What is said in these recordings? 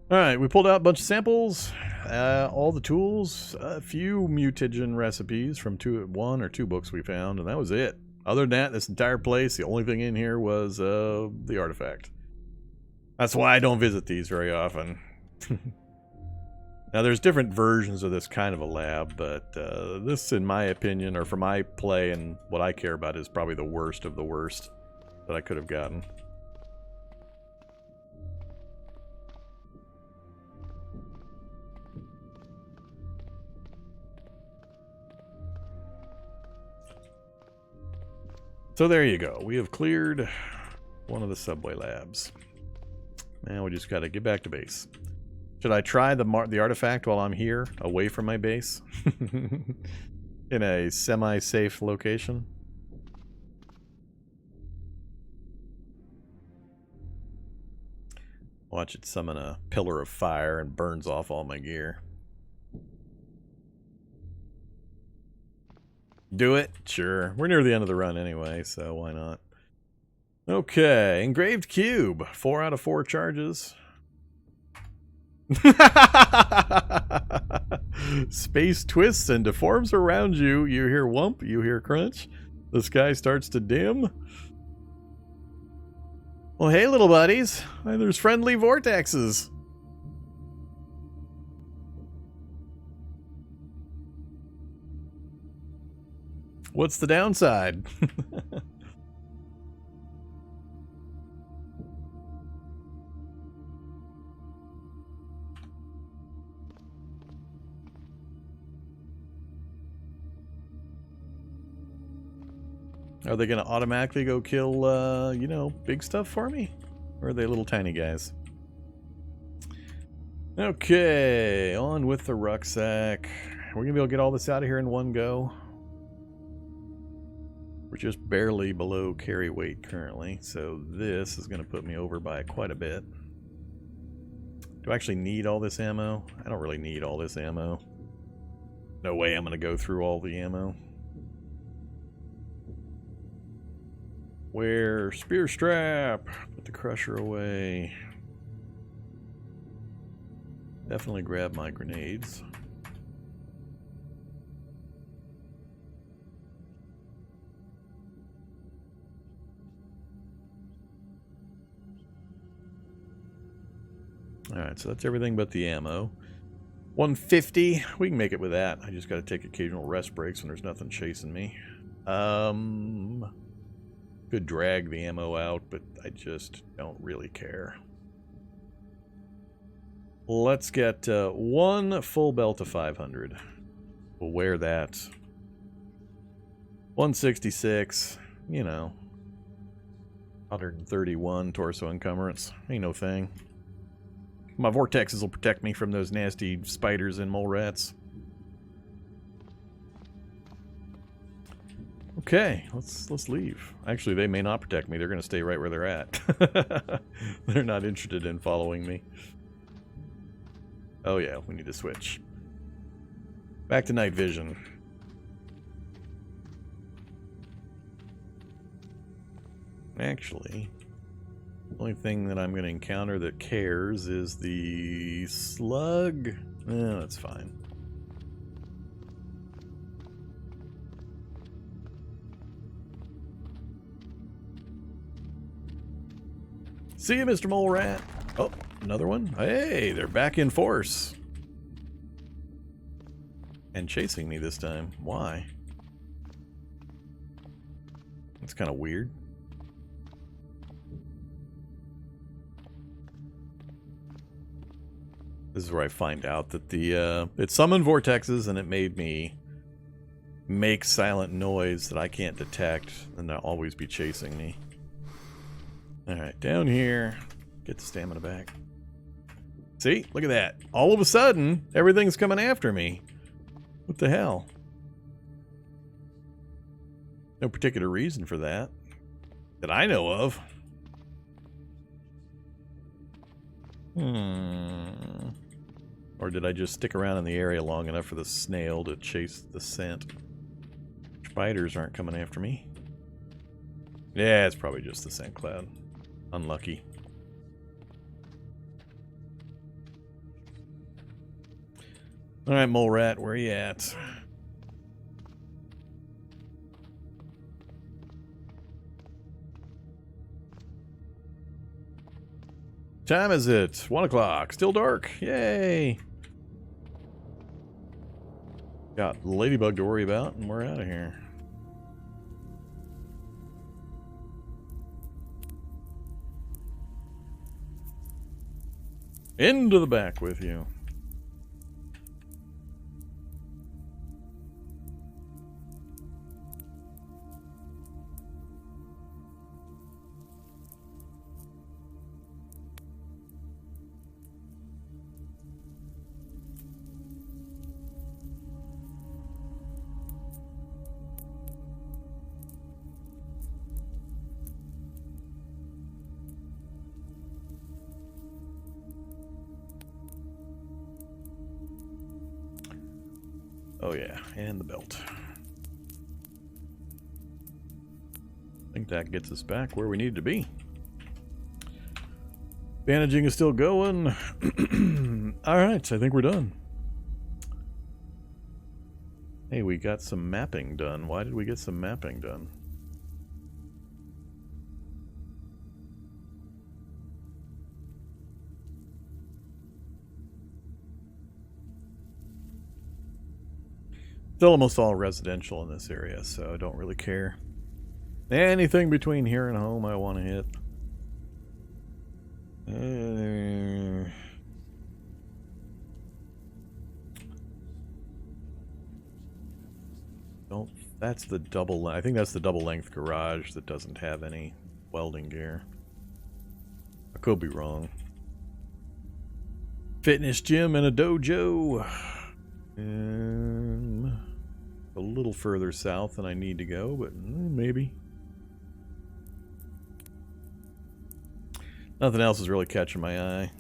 Alright, we pulled out a bunch of samples, all the tools, a few mutagen recipes from one or two books we found, and that was it. Other than that, this entire place, the only thing in here was the artifact. That's why I don't visit these very often. Now, there's different versions of this kind of a lab, but this, in my opinion, or for my play and what I care about, is probably the worst of the worst that I could have gotten. So there you go. We have cleared one of the subway labs. Now we just got to get back to base. Should I try the artifact while I'm here, away from my base? In a semi-safe location? Watch it summon a pillar of fire and burns off all my gear. Do it? Sure. We're near the end of the run anyway, so why not? Okay, engraved cube. 4 out of 4 charges. Space twists and deforms around you. You hear whump, you hear crunch. The sky starts to dim. Well, hey, little buddies. There's friendly vortexes. What's the downside? Are they going to automatically go kill, you know, big stuff for me? Or are they little tiny guys? Okay, on with the rucksack. We're going to be able to get all this out of here in one go. We're just barely below carry weight currently, so this is going to put me over by quite a bit. Do I actually need all this ammo? I don't really need all this ammo. No way I'm going to go through all the ammo. Where? Spear strap! Put the crusher away. Definitely grab my grenades. Alright, so that's everything but the ammo. 150, we can make it with that. I just gotta take occasional rest breaks when there's nothing chasing me. Could drag the ammo out, but I just don't really care. Let's get one full belt of 500. We'll wear that. 166, you know. 131 torso encumbrance. Ain't no thing. My vortexes will protect me from those nasty spiders and mole rats. Okay, let's leave. Actually, they may not protect me. They're going to stay right where they're at. They're not interested in following me. Oh yeah, we need to switch. Back to night vision. Actually, the only thing that I'm going to encounter that cares is the slug. That's fine. See you, Mr. Mole Rat. Oh, another one. Hey, they're back in force. And chasing me this time. Why? That's kind of weird. This is where I find out that it summoned vortexes and it made me make silent noise that I can't detect, and they'll always be chasing me. Alright, down here. Get the stamina back. See? Look at that. All of a sudden, everything's coming after me. What the hell? No particular reason for that that I know of. Or did I just stick around in the area long enough for the snail to chase the scent? Spiders aren't coming after me. Yeah, it's probably just the scent cloud. Unlucky. All right, Mole Rat, where you at? Time is it? 1 o'clock. Still dark. Yay! Got Ladybug to worry about, and we're out of here. Into the back with you. Oh yeah, and the belt. I think that gets us back where we need to be. Bandaging is still going. Alright, I think we're done. Hey, we got some mapping done. Why did we get some mapping done? Still almost all residential in this area, so I don't really care. Anything between here and home I want to hit. Don't. That's the double. I think that's the double length garage that doesn't have any welding gear. I could be wrong. Fitness gym and a dojo. A little further south than I need to go, but maybe. Nothing else is really catching my eye.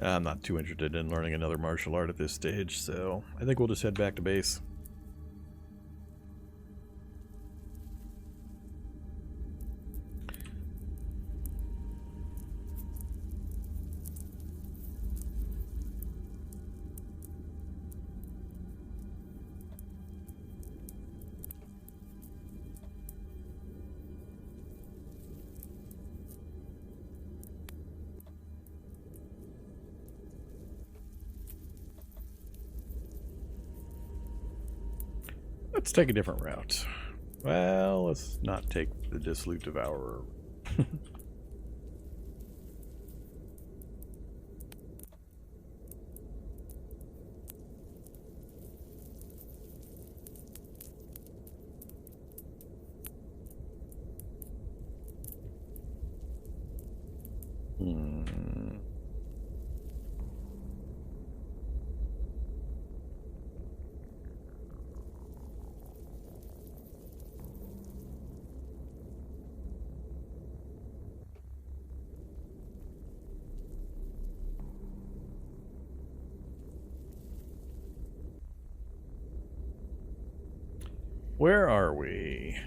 I'm not too interested in learning another martial art at this stage, so I think we'll just head back to base. Let's take a different route. Well, let's not take the Dissolute Devourer. Where are we?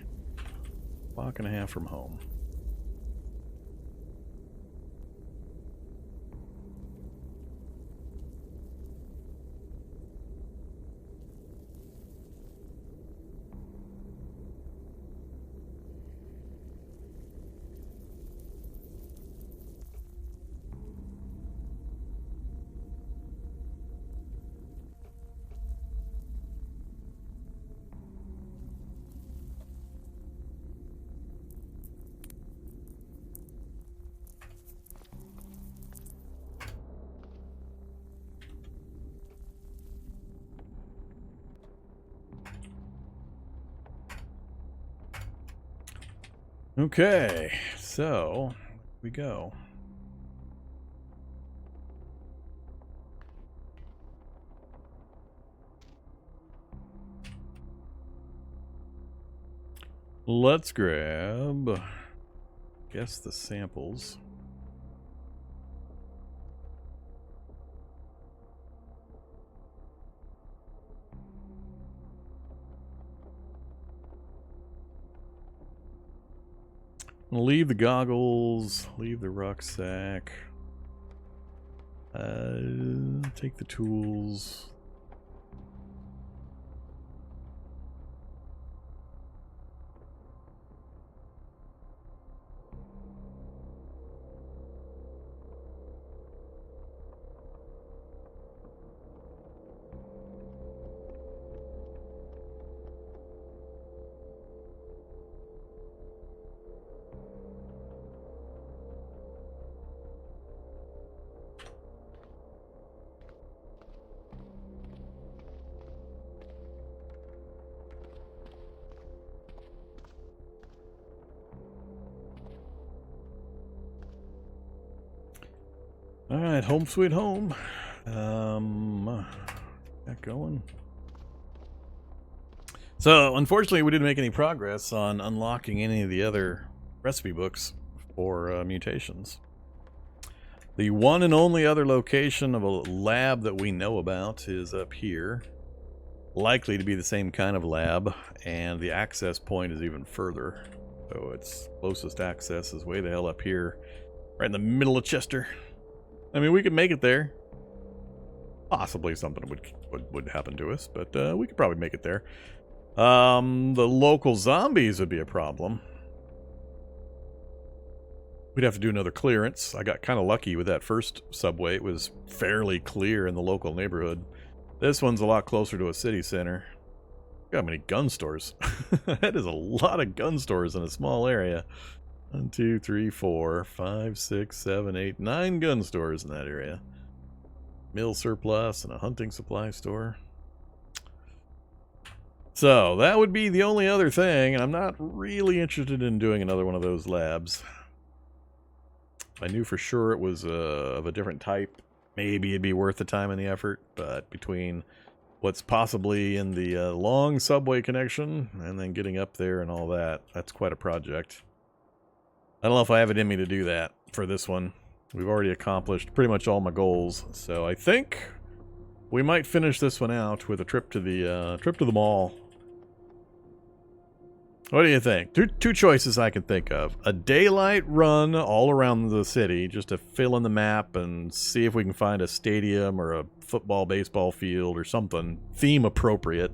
Block and a half from home. Okay, so we go. Let's grab, guess, the samples. Leave the goggles, leave the rucksack. Take the tools. All right, home sweet home. Got going. So, unfortunately, we didn't make any progress on unlocking any of the other recipe books for mutations. The one and only other location of a lab that we know about is up here. Likely to be the same kind of lab, and the access point is even further. So its closest access is way the hell up here, right in the middle of Chester. I mean, we could make it there. Possibly something would happen to us, but we could probably make it there. The local zombies would be a problem. We'd have to do another clearance. I got kind of lucky with that first subway. It was fairly clear in the local neighborhood. This one's a lot closer to a city center. Got many gun stores. That is a lot of gun stores in a small area. 1, 2, 3, 4, 5, 6, 7, 8, 9 gun stores in that area. Mill surplus and a hunting supply store. So that would be the only other thing, and I'm not really interested in doing another one of those labs. If I knew for sure it was of a different type, maybe it'd be worth the time and the effort, but between what's possibly in the long subway connection and then getting up there and all that, that's quite a project. I don't know if I have it in me to do that for this one. We've already accomplished pretty much all my goals, so I think we might finish this one out with a trip to the mall. What do you think? Two choices I can think of. A daylight run all around the city just to fill in the map and see if we can find a stadium or a football, baseball field or something theme appropriate.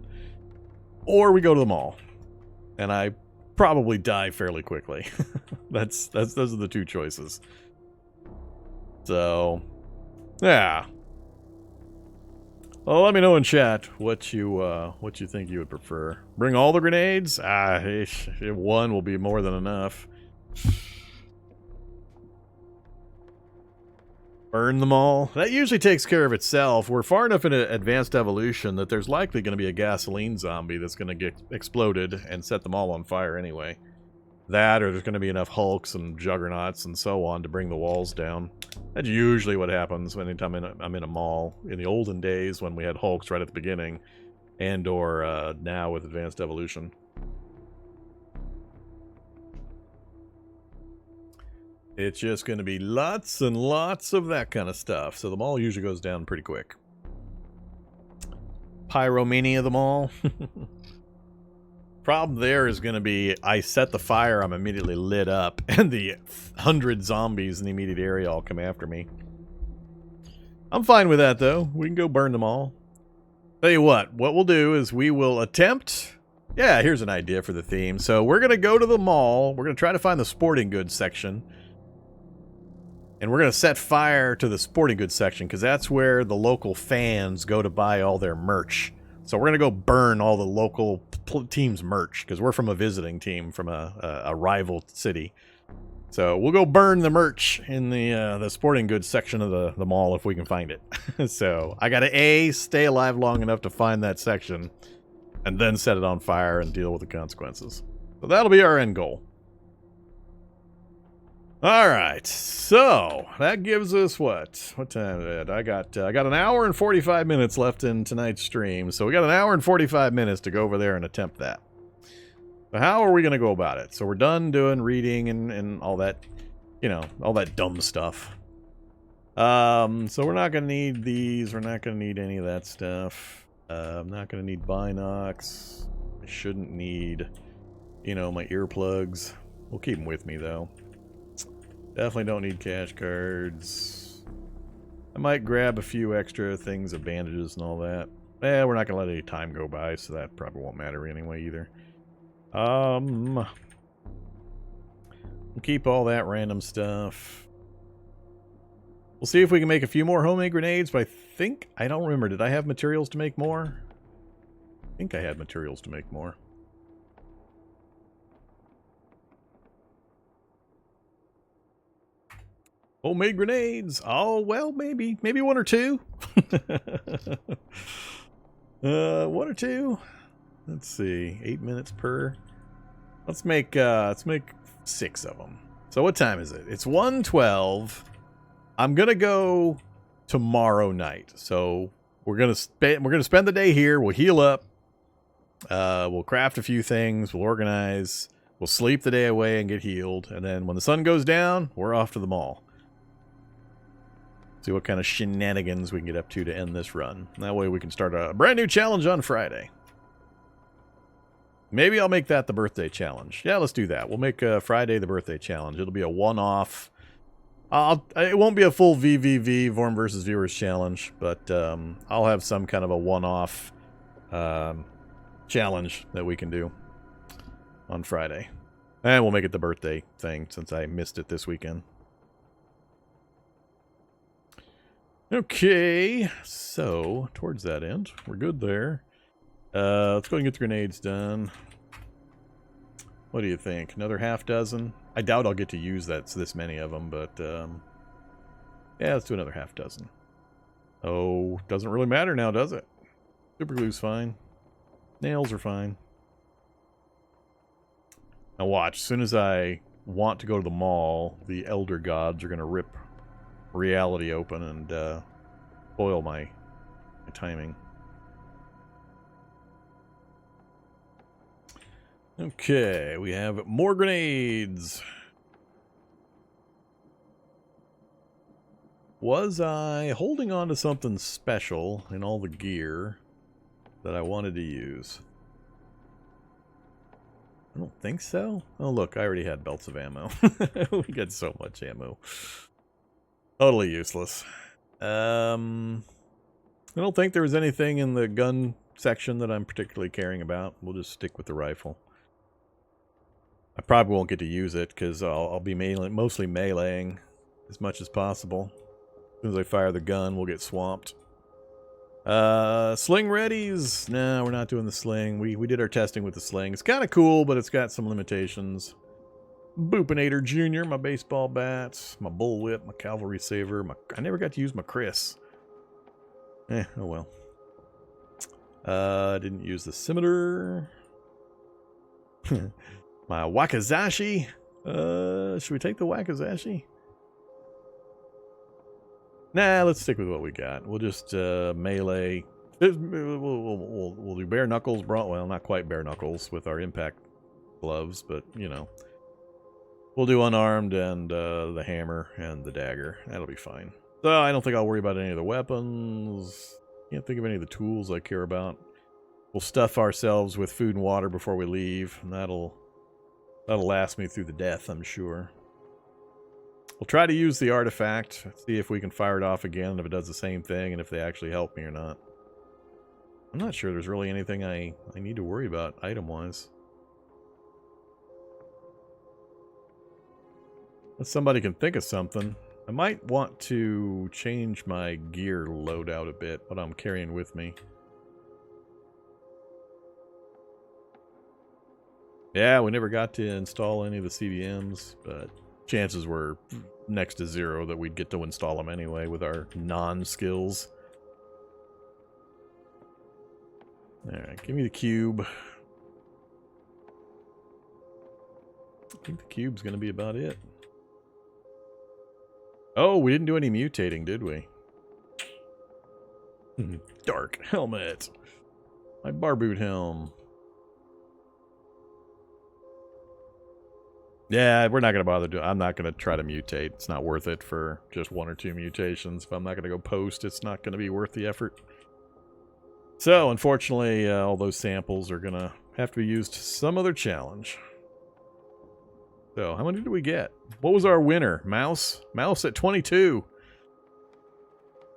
Or we go to the mall. And I probably die fairly quickly. Those are the two choices. So, yeah. Well, let me know in chat what you think you would prefer. Bring all the grenades? One will be more than enough. Burn them all? That usually takes care of itself. We're far enough in advanced evolution that there's likely going to be a gasoline zombie that's going to get exploded and set them all on fire anyway. That, or there's going to be enough Hulks and Juggernauts and so on to bring the walls down. That's usually what happens anytime I'm in a mall. In the olden days when we had Hulks right at the beginning, and or now with advanced evolution. It's just going to be lots and lots of that kind of stuff. So the mall usually goes down pretty quick. Pyromania the mall. Problem there is going to be I set the fire, I'm immediately lit up, and the 100 zombies in the immediate area all come after me. I'm fine with that, though. We can go burn them all. Tell you what we'll do is we will attempt... Yeah, here's an idea for the theme. So we're going to go to the mall. We're going to try to find the sporting goods section. And we're going to set fire to the sporting goods section, because that's where the local fans go to buy all their merch. So we're going to go burn all the local team's merch, because we're from a visiting team from a rival city. So we'll go burn the merch in the sporting goods section of the mall if we can find it. So I got to stay alive long enough to find that section, and then set it on fire and deal with the consequences. So that'll be our end goal. All right, so that gives us what time is it? I got an hour and 45 minutes left in tonight's stream, so we got an hour and 45 minutes to go over there and attempt that. So how are we going to go about it? So we're done doing reading and all that, all that dumb stuff. So we're not going to need these. We're not going to need any of that stuff. I'm not going to need binocs. I shouldn't need, my earplugs. We'll keep them with me though. Definitely don't need cash cards. I might grab a few extra things of bandages and all that. We're not going to let any time go by, so that probably won't matter anyway either. We'll keep all that random stuff. We'll see if we can make a few more homemade grenades, but I don't remember. Did I have materials to make more? I think I had materials to make more. Homemade grenades. Oh, well, maybe one or two. One or two. Let's see. 8 minutes per. Let's make 6 of them. So what time is it? It's 1:12. I'm gonna go tomorrow night. So we're gonna spend the day here. We'll heal up. We'll craft a few things. We'll organize. We'll sleep the day away and get healed. And then when the sun goes down, we're off to the mall. See what kind of shenanigans we can get up to end this run. That way we can start a brand new challenge on Friday. Maybe I'll make that the birthday challenge. Yeah, let's do that. We'll make Friday the birthday challenge. It'll be a one-off. It won't be a full VVV, Vorm versus Viewers challenge, but I'll have some kind of a one-off challenge that we can do on Friday. And we'll make it the birthday thing since I missed it this weekend. Okay, so towards that end, we're good there. Let's go and get the grenades done. What do you think? Another half dozen? I doubt I'll get to use this many of them, but yeah, let's do another half dozen. Oh, doesn't really matter now, does it? Super glue's fine. Nails are fine. Now watch, as soon as I want to go to the mall, the Elder Gods are going to rip reality open and spoil my timing. Okay, we have more grenades. Was I holding on to something special in all the gear that I wanted to use? I don't think so. Oh look, I already had belts of ammo. We get so much ammo. Totally useless. I don't think there was anything in the gun section that I'm particularly caring about. We'll just stick with the rifle. I probably won't get to use it because I'll be mostly meleeing as much as possible. As soon as I fire the gun, we'll get swamped. Sling readies? No, we're not doing the sling. We did our testing with the sling. It's kind of cool, but it's got some limitations. Boopinator Jr., my baseball bats, my bullwhip, my cavalry saver. I never got to use my Chris. Oh well. Didn't use the scimitar. My Wakizashi. Should we take the Wakizashi? Nah, let's stick with what we got. We'll just melee. We'll do bare knuckles. Well, not quite bare knuckles with our impact gloves, but you know. We'll do unarmed and the hammer and the dagger. That'll be fine. So I don't think I'll worry about any of the weapons. Can't think of any of the tools I care about. We'll stuff ourselves with food and water before we leave, and that'll last me through the death, I'm sure. We'll try to use the artifact, see if we can fire it off again, if it does the same thing, and if they actually help me or not. I'm not sure there's really anything I need to worry about item-wise. If somebody can think of something. I might want to change my gear loadout a bit, what I'm carrying with me. Yeah, we never got to install any of the CDMs, but chances were next to zero that we'd get to install them anyway with our non-skills. Alright, give me the cube. I think the cube's going to be about it. Oh, we didn't do any mutating, did we? Dark helmet. My barboot helm. Yeah, we're not going to bother doing. I'm not going to try to mutate. It's not worth it for just 1 or 2 mutations. If I'm not going to go post, it's not going to be worth the effort. So, unfortunately, all those samples are going to have to be used to some other challenge. So, how many did we get? What was our winner? Mouse? Mouse at 22.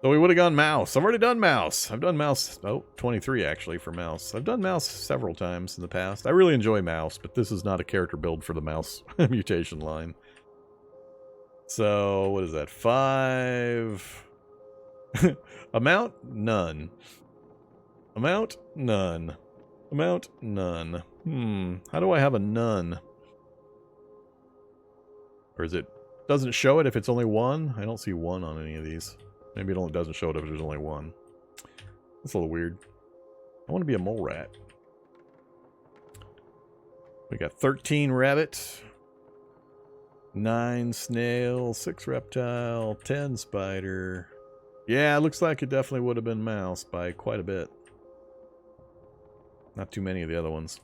So we would have gone mouse. I've already done mouse. I've done mouse. Oh, 23 actually for mouse. I've done mouse several times in the past. I really enjoy mouse, but this is not a character build for the mouse mutation line. So what is that? 5. Amount? None. Amount? None. Amount? None. How do I have a none? Or is it... doesn't show it if it's only 1? I don't see 1 on any of these. Maybe it only doesn't show it if there's only 1. That's a little weird. I want to be a mole rat. We got 13 rabbit, 9 snail, 6 reptile, 10 spider. Yeah, it looks like it definitely would have been mouse by quite a bit. Not too many of the other ones.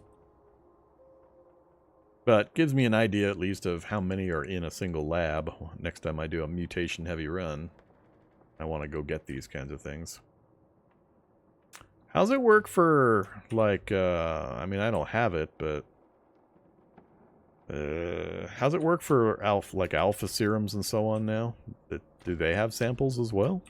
But gives me an idea at least of how many are in a single lab. Next time I do a mutation heavy run, I want to go get these kinds of things. How's it work for, like, I mean, I don't have it, but how's it work for alpha serums and so on now? Do they have samples as well?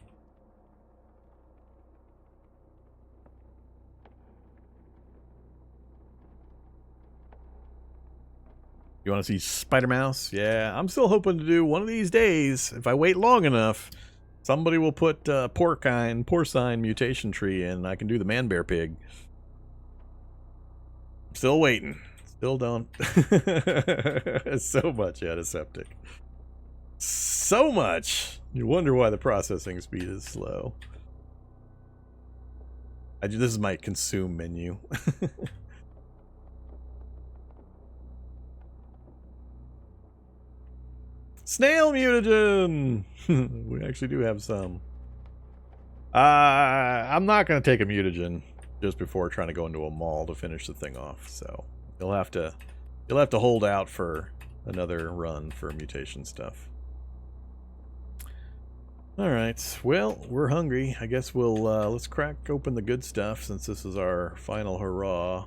You want to see Spider Mouse? Yeah, I'm still hoping to do one of these days. If I wait long enough, somebody will put porcine mutation tree in, and I can do the man bear pig. Still waiting. Still don't. So much antiseptic. So much. You wonder why the processing speed is slow. This is my consume menu. Snail mutagen! We actually do have some. I'm not going to take a mutagen just before trying to go into a mall to finish the thing off, so you'll have to hold out for another run for mutation stuff. Alright, well, we're hungry. I guess we'll, let's crack open the good stuff since this is our final hurrah.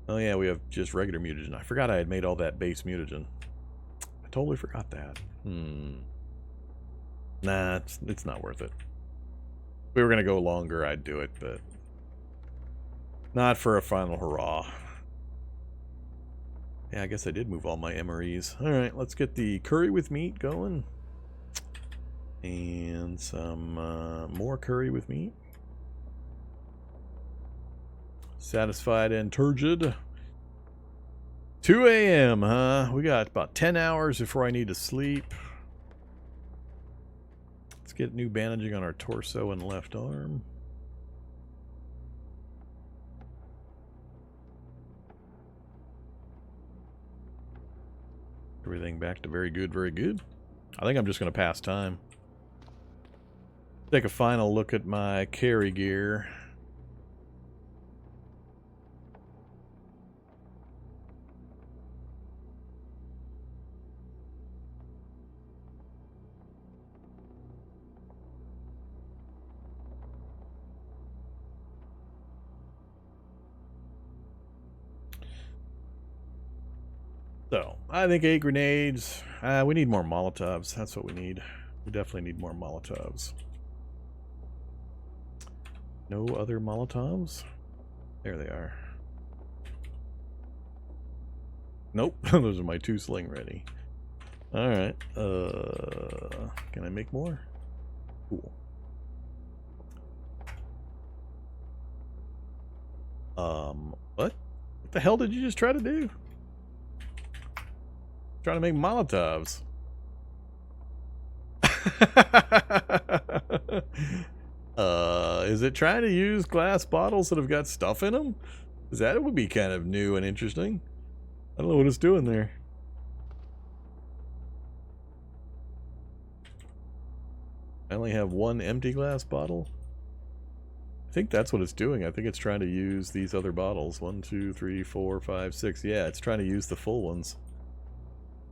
Oh yeah, we have just regular mutagen. I forgot I had made all that base mutagen. I totally forgot that. Nah, it's not worth it. If we were going to go longer, I'd do it, but not for a final hurrah. Yeah, I guess I did move all my MREs. Alright, let's get the curry with meat going. And some more curry with meat. Satisfied and turgid. 2 a.m., huh? We got about 10 hours before I need to sleep. Let's get new bandaging on our torso and left arm. Everything back to very good, very good. I think I'm just going to pass time. Take a final look at my carry gear. So, I think 8 grenades. We need more Molotovs. That's what we need. We definitely need more Molotovs. No other Molotovs? There they are. Nope. Those are my 2 sling ready. Alright. Can I make more? Cool. What? What the hell did you just try to do? Trying to make Molotovs. Is it trying to use glass bottles that have got stuff in them? Because that would be kind of new and interesting. I don't know what it's doing there. I only have 1 empty glass bottle. I think that's what it's doing. I think it's trying to use these other bottles. 1, 2, 3, 4, 5, 6. Yeah, it's trying to use the full ones.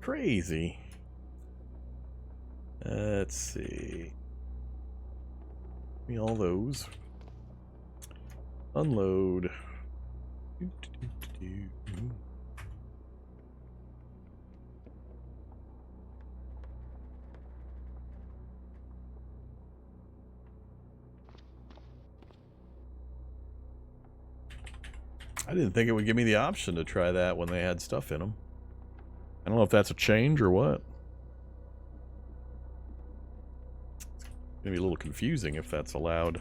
Crazy. Let's see. Give me all those. Unload. I didn't think it would give me the option to try that when they had stuff in them. I don't know if that's a change or what. It's gonna be a little confusing if that's allowed.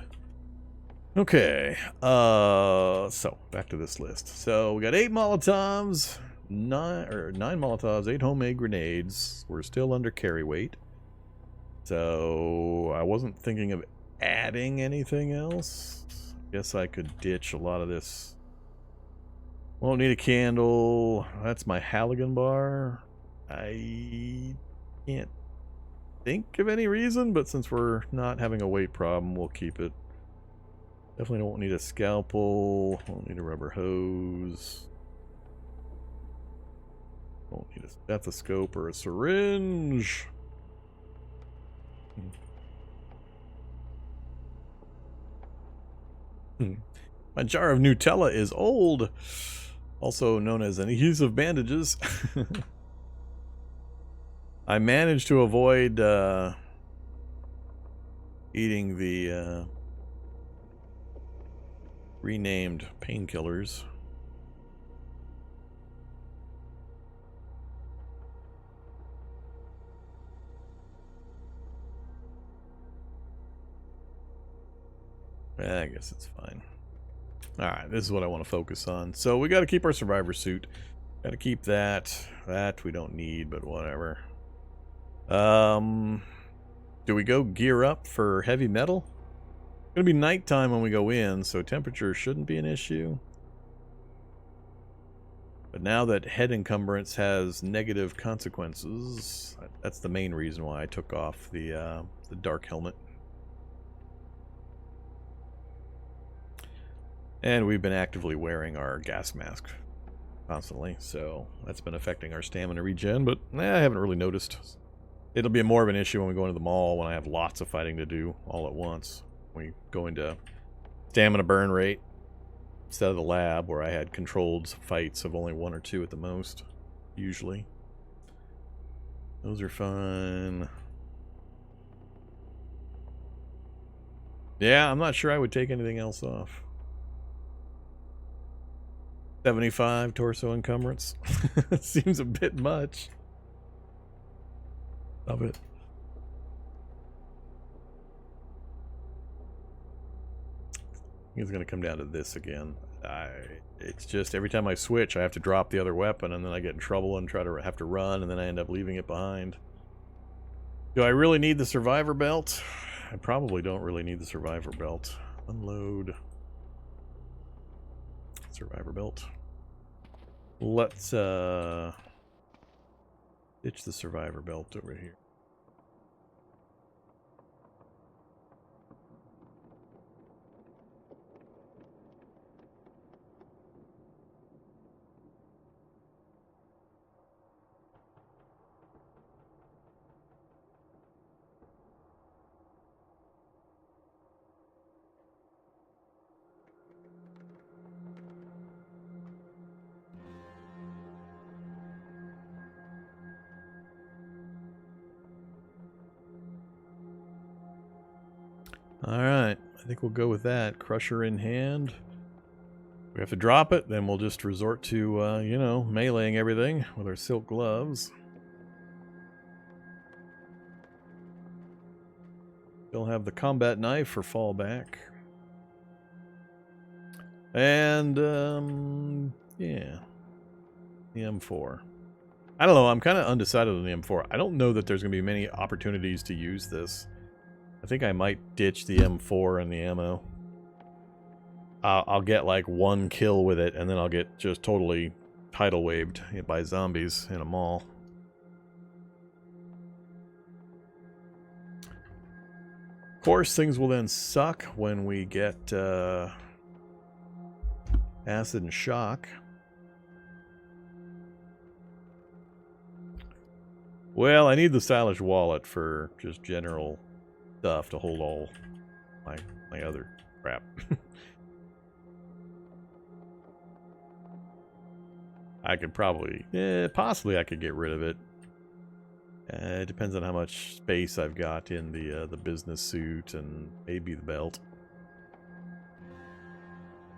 Okay, so back to this list. So we got 8 Molotovs, 9 Molotovs, 8 homemade grenades. We're still under carry weight. So I wasn't thinking of adding anything else. Guess I could ditch a lot of this. Won't need a candle. That's my halogen bar. I can't think of any reason, but since we're not having a weight problem, we'll keep it. Definitely won't need a scalpel. Won't need a rubber hose. Won't need a stethoscope or a syringe. My jar of Nutella is old, also known as adhesive bandages. I managed to avoid eating the renamed painkillers. I guess it's fine. Alright, this is what I want to focus on. So we got to keep our survivor suit. Got to keep that. That we don't need, but whatever. Do we go gear up for heavy metal? It's going to be nighttime when we go in, so temperature shouldn't be an issue. But now that head encumbrance has negative consequences, that's the main reason why I took off the dark helmet. And we've been actively wearing our gas mask constantly, so that's been affecting our stamina regen, but I haven't really noticed. It'll be more of an issue when we go into the mall when I have lots of fighting to do all at once. We go into stamina burn rate instead of the lab where I had controlled fights of only 1 or 2 at the most, usually. Those are fun. Yeah, I'm not sure I would take anything else off. 75 torso encumbrance. Seems a bit much. Love it. It's going to come down to this again. It's just every time I switch, I have to drop the other weapon, and then I get in trouble and have to run, and then I end up leaving it behind. Do I really need the survivor belt? I probably don't really need the survivor belt. Unload. Survivor belt. Let's ditch the survivor belt over here. Alright, I think we'll go with that. Crusher in hand. We have to drop it, then we'll just resort to, you know, meleeing everything with our silk gloves. Still have the combat knife for fallback. And, yeah. The M4. I don't know, I'm kind of undecided on the M4. I don't know that there's going to be many opportunities to use this. I think I might ditch the M4 and the ammo. I'll get like 1 kill with it, and then I'll get just totally tidal waved by zombies in a mall. Of course, things will then suck when we get acid and shock. Well, I need the stylish wallet for just general stuff to hold all my other crap. I could probably, possibly I could get rid of it. It depends on how much space I've got in the business suit and maybe the belt.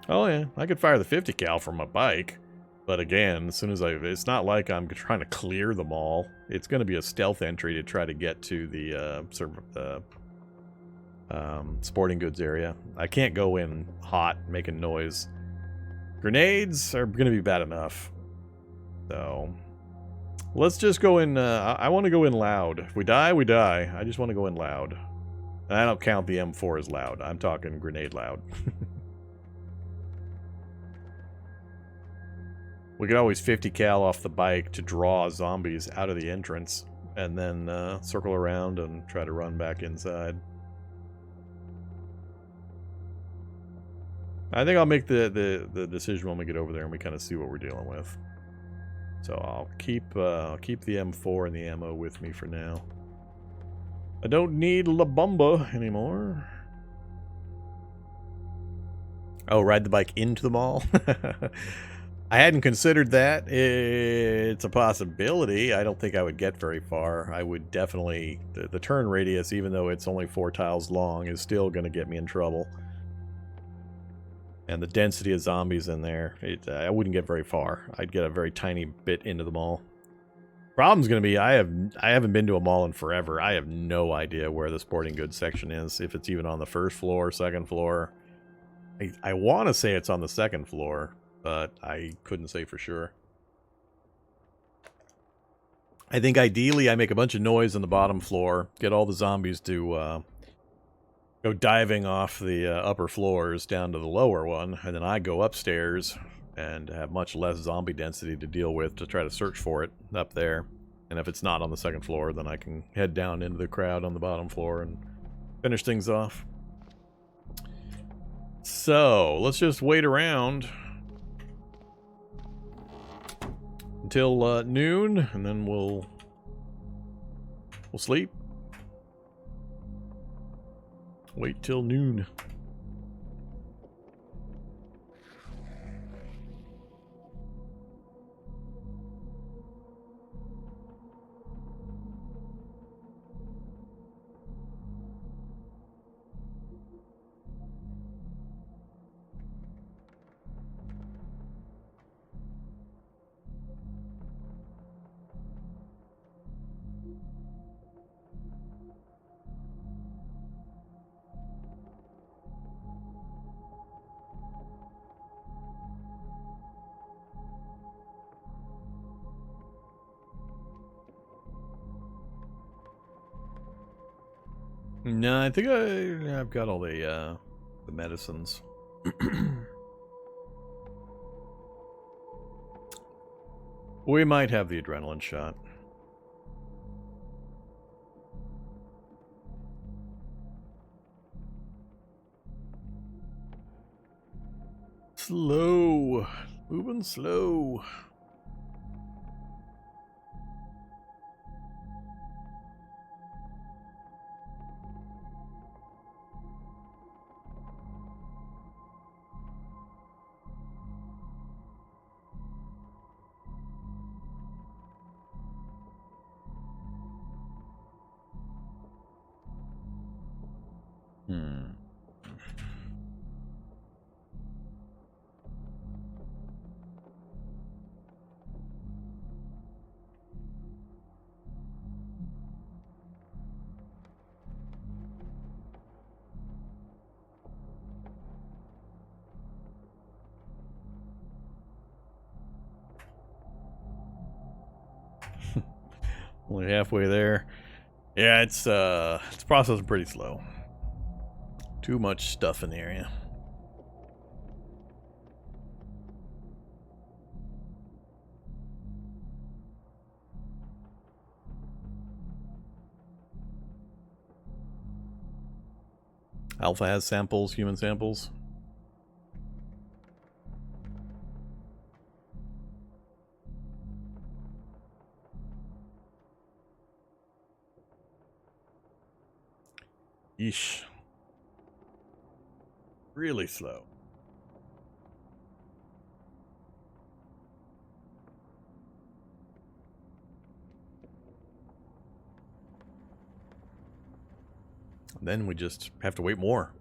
Oh yeah, I could fire the 50 cal from a bike. But again, as soon as it's not like I'm trying to clear them all. It's going to be a stealth entry to try to get to the sporting goods area. I can't go in hot, making noise. Grenades are going to be bad enough. So, let's just go in, I want to go in loud. If we die, we die. I just want to go in loud. And I don't count the M4 as loud. I'm talking grenade loud. We could always 50 cal off the bike to draw zombies out of the entrance. And then circle around and try to run back inside. I think I'll make the decision when we get over there and we kind of see what we're dealing with. So I'll keep the M4 and the ammo with me for now. I don't need La Bomba anymore. Oh, ride the bike into the mall? I hadn't considered that. It's a possibility. I don't think I would get very far. I would definitely... The turn radius, even though it's only 4 tiles long, is still going to get me in trouble. And the density of zombies in there, I wouldn't get very far. I'd get a very tiny bit into the mall. Problem's going to be, I haven't been to a mall in forever. I have no idea where the sporting goods section is. If it's even on the first floor, second floor. I want to say it's on the second floor, but I couldn't say for sure. I think ideally I make a bunch of noise on the bottom floor, get all the zombies to go diving off the upper floors down to the lower one, and then I go upstairs and have much less zombie density to deal with to try to search for it up there. And if it's not on the second floor, then I can head down into the crowd on the bottom floor and finish things off. So, let's just wait around until noon, and then we'll sleep. Wait till noon. No, I think I've got all the medicines. We might have the adrenaline shot. Slow. Moving slow. Only halfway there. Yeah, it's processing pretty slow. Too much stuff in the area. Alpha has samples, human samples. Yeesh. Really slow. Then we just have to wait more.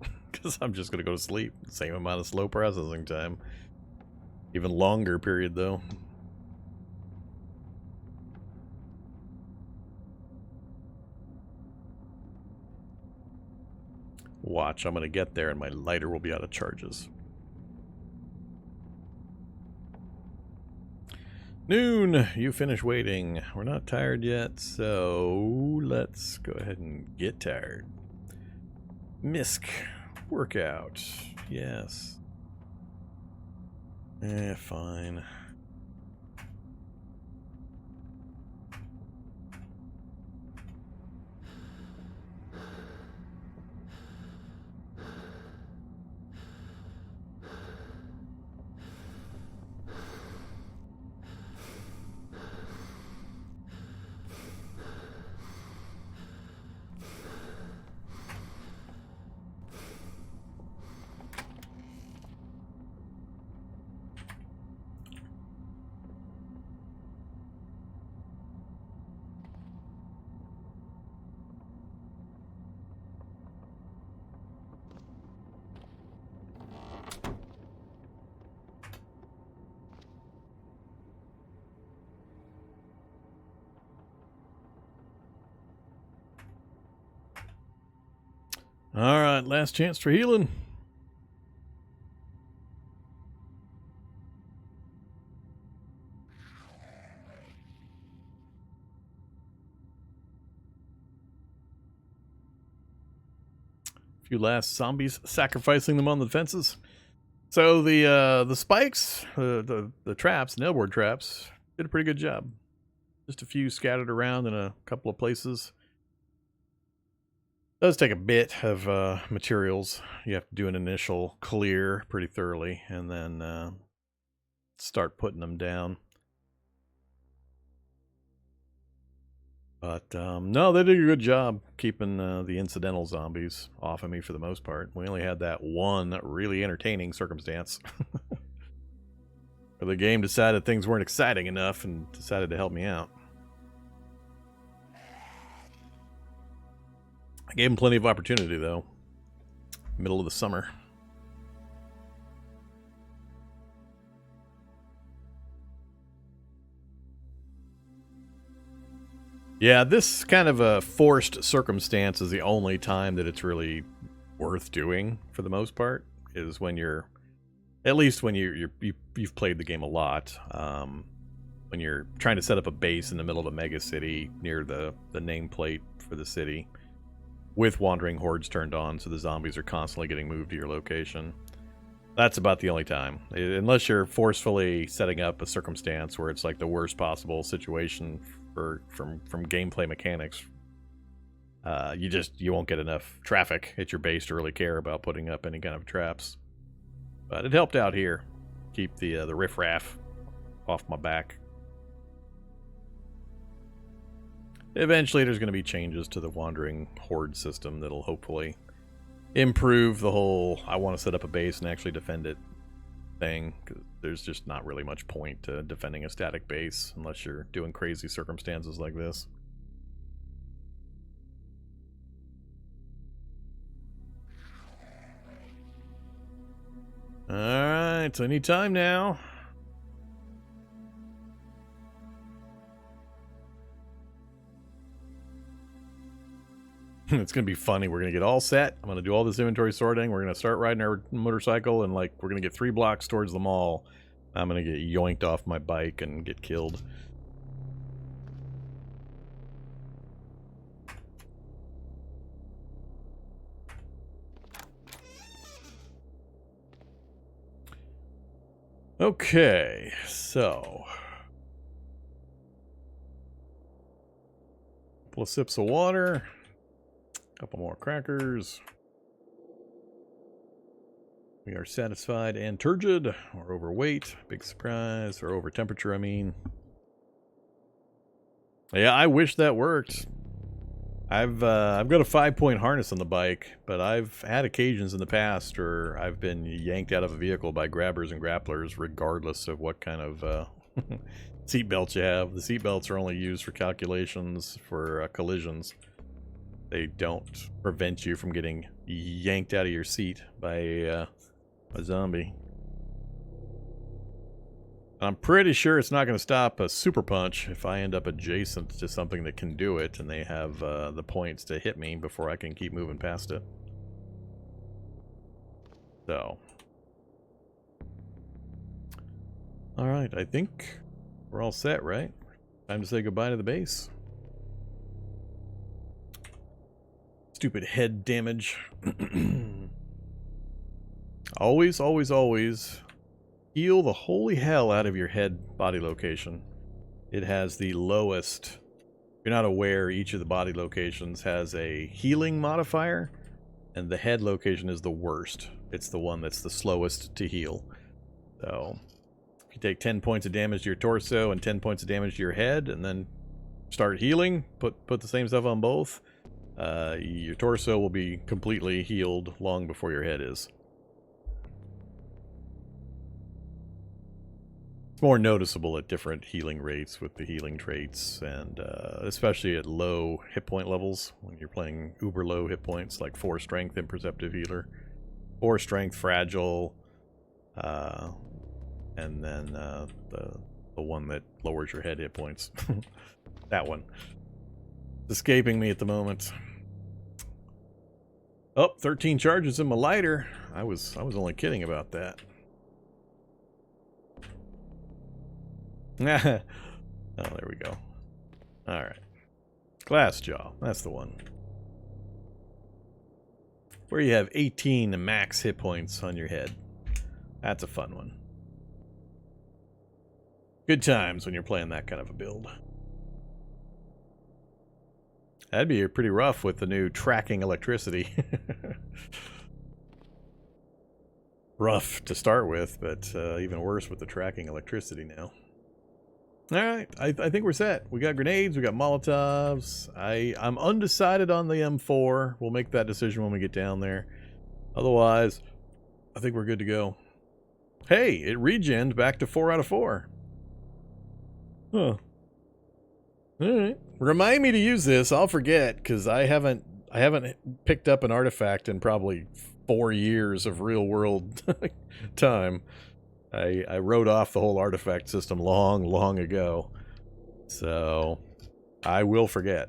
Because I'm just going to go to sleep. Same amount of slow processing time. Even longer period, though. Watch, I'm going to get there and my lighter will be out of charges. Noon, you finish waiting. We're not tired yet, so let's go ahead and get tired. Misc, workout, yes. Fine. Alright, last chance for healing. A few last zombies, sacrificing them on the fences. So the spikes, the traps, nailboard traps, did a pretty good job. Just a few scattered around in a couple of places. Does take a bit of materials. You have to do an initial clear pretty thoroughly and then start putting them down. But no, they did a good job keeping the incidental zombies off of me for the most part. We only had that one really entertaining circumstance where the game decided things weren't exciting enough and decided to help me out. I gave him plenty of opportunity, though. Middle of the summer. Yeah, this kind of a forced circumstance is the only time that it's really worth doing, for the most part, is when you're... At least when you've played the game a lot. When you're trying to set up a base in the middle of a mega city near the nameplate for the city. With wandering hordes turned on, so the zombies are constantly getting moved to your location. That's about the only time. Unless you're forcefully setting up a circumstance where it's like the worst possible situation from gameplay mechanics. You won't get enough traffic at your base to really care about putting up any kind of traps. But it helped out here. Keep the riffraff off my back. Eventually there's going to be changes to the wandering horde system that'll hopefully improve the whole I want to set up a base and actually defend it thing. 'Cause there's just not really much point to defending a static base unless you're doing crazy circumstances like this. Alright, so any time now. It's going to be funny. We're going to get all set. I'm going to do all this inventory sorting. We're going to start riding our motorcycle, and like we're going to get 3 blocks towards the mall. I'm going to get yoinked off my bike and get killed. Okay, so... couple of sips of water. Couple more crackers. We are satisfied and turgid, or overweight. Big surprise, or over temperature, I mean. Yeah, I wish that worked. I've got a 5-point harness on the bike, but I've had occasions in the past where I've been yanked out of a vehicle by grabbers and grapplers, regardless of what kind of seat belts you have. The seat belts are only used for calculations for collisions. they don't prevent you from getting yanked out of your seat by a zombie. I'm pretty sure it's not going to stop a super punch if I end up adjacent to something that can do it and they have the points to hit me before I can keep moving past it. So. Alright, I think we're all set, right? Time to say goodbye to the base. Stupid head damage. Always, always, always heal the holy hell out of your head body location. It has the lowest. If you're not aware, each of the body locations has a healing modifier, and the head location is the worst. It's the one that's the slowest to heal. So, if you take 10 points of damage to your torso and 10 points of damage to your head, and then start healing, put the same stuff on both, your torso will be completely healed long before your head is. It's more noticeable at different healing rates with the healing traits, and especially at low hit point levels, when you're playing uber low hit points, like 4 strength imperceptive healer, 4 strength fragile, and then the one that lowers your head hit points. That one. It's escaping me at the moment. Oh, 13 charges in my lighter. I was only kidding about that. Oh, there we go. Alright. Glassjaw. That's the one. Where you have 18 max hit points on your head. That's a fun one. Good times when you're playing that kind of a build. That'd be pretty rough with the new tracking electricity. Rough to start with, but even worse with the tracking electricity now. Alright, I think we're set. We got grenades, we got Molotovs. I'm undecided on the M4. We'll make that decision when we get down there. Otherwise, I think we're good to go. Hey, it regened back to 4 out of 4. Huh. Alright. Remind me to use this. I'll forget, because I haven't picked up an artifact in probably 4 years of real world time. I wrote off the whole artifact system long ago. So, I will forget.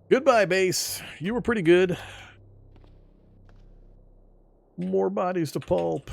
Goodbye, base. You were pretty good. More bodies to pulp.